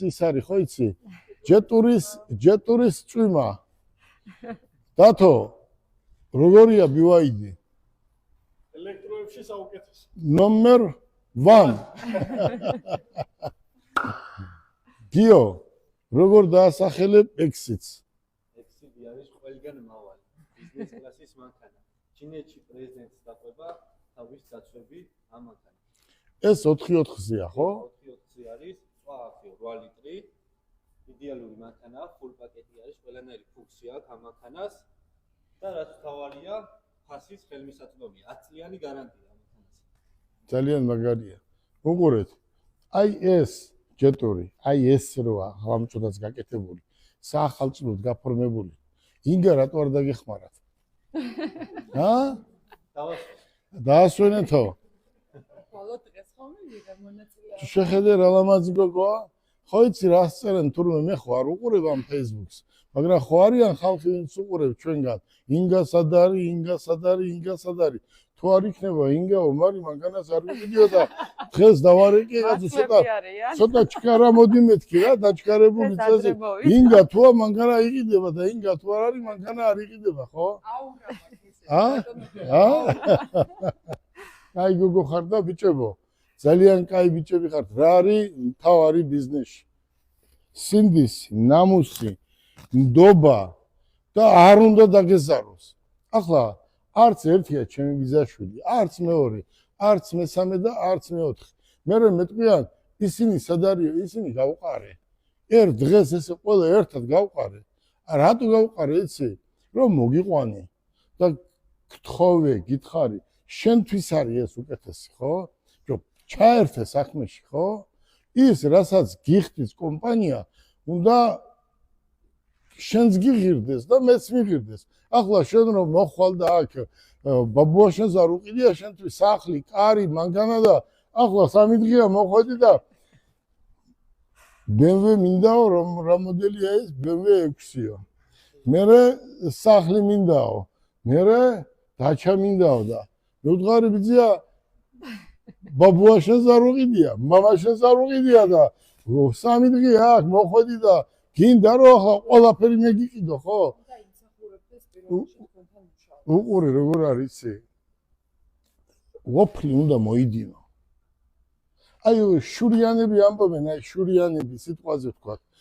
ის არის ხო იცი? ჯეტურის წვიმა. დათო, როგორია BYD? ელექტროებში საუკეთესო. ნომერ 1. გიო, როგორ დაასახელებ Exit-ს? Exit არის ყველგან მავალი. ბიზნეს კლასის მანქანა. ჩინეთში პრეზიდენტს დაყვება თავის დაცვები ამ მანქანით. ეს 4-4-ზეა, ხო? 4-4-ზე არის, სხვა ახი 8 ლიტრი. იდეალური მანქანაა, full პაკეტი არის, ყველანაირი ფუნქცია აქვს ამ მანქანას და რაც თავარია, ფასის ხელმისაწვდომია, 10 წლიანი გარანტია ამ მანქანას. ძალიან მაგარია. უყურეთ. აი ეს ჯეტური, აი ეს როა ხალხმწოდაც გაკეთებული, საახალწლოდ გაფორმებული. ინგა რატო არ დაგეხმარათ? დაასვენეთო? ბოლო დღეს ხომ მივიღე მონაწილეობა. შეხედე რა ლამაზი გოგოა? ხო იცი რას წერენ თურმე მე ხო არ უყურებ ამ Facebook-ს, მაგრამ ხო არიან ხალხი ვინც უყურებ ჩვენგან. ინგა სად არის? თუ არ იქნება ინგაო, მაგრამ მანქანას არ ვიყიდიოდა. დღეს დავარეკე ცოტა ჩქარა მოდი მეთქი რა, დაჩქარებული წესი. ინგა თუა მანქანა იყიდება და ინგა თუ არ არის მანქანა არ იყიდება, ხო? აი გოგო ხარ და ბიჭებო. ძალიან კაი ბიჭები ხართ. რა არის თავარი ბიზნესში? სინდისი, ნამუსი, ნდობა და არ უნდა დაგეზაროს. ახლა არც ერთია ჩემი ბიზაშვილი, არც მეორე, არც მესამე და არც მეოთხე. მე მეტყვიან ისინი სად არისო? ისინი გავყარე. ერთ დღეს ესე ყველა ერთად გავყარე. რატო გავყარე იცი? რომ მოგიყვანი და გთხოვე, გითხარი, შენთვის არის ეს უკეთესი, ხო? რომ ჩაერთე საქმეში, ხო? ის რასაც გიხდის კომპანია, უნდა შენს გიღირდეს და მეც მიღირდეს. ახლა შენ რომ მოხვალ და აქ ბაბუაშენს არ უყიდია შენთვის სახლი, კარი, მანქანა და ახლა 3 დღეა მოხვედი და BMW მინდაო, რომ რა მოდელია ეს? BMW 6-ია. მერე სახლი მინდაო, მერე დაჩა მინდაო და მევდღარი ბიძია ბაბუაშენს არ უყიდია, მამაშენს არ უყიდია და 3 დღეა აქ მოხვედი და გინდა რომ ახლა ყველაფერი მე გიყიდო, ხო? უყური როგორ არის იცი? ვოფლი უნდა მოიდინო. აი შურიანები ამბობენ, აი შურიანები სიტყვაზე ვთქვათ.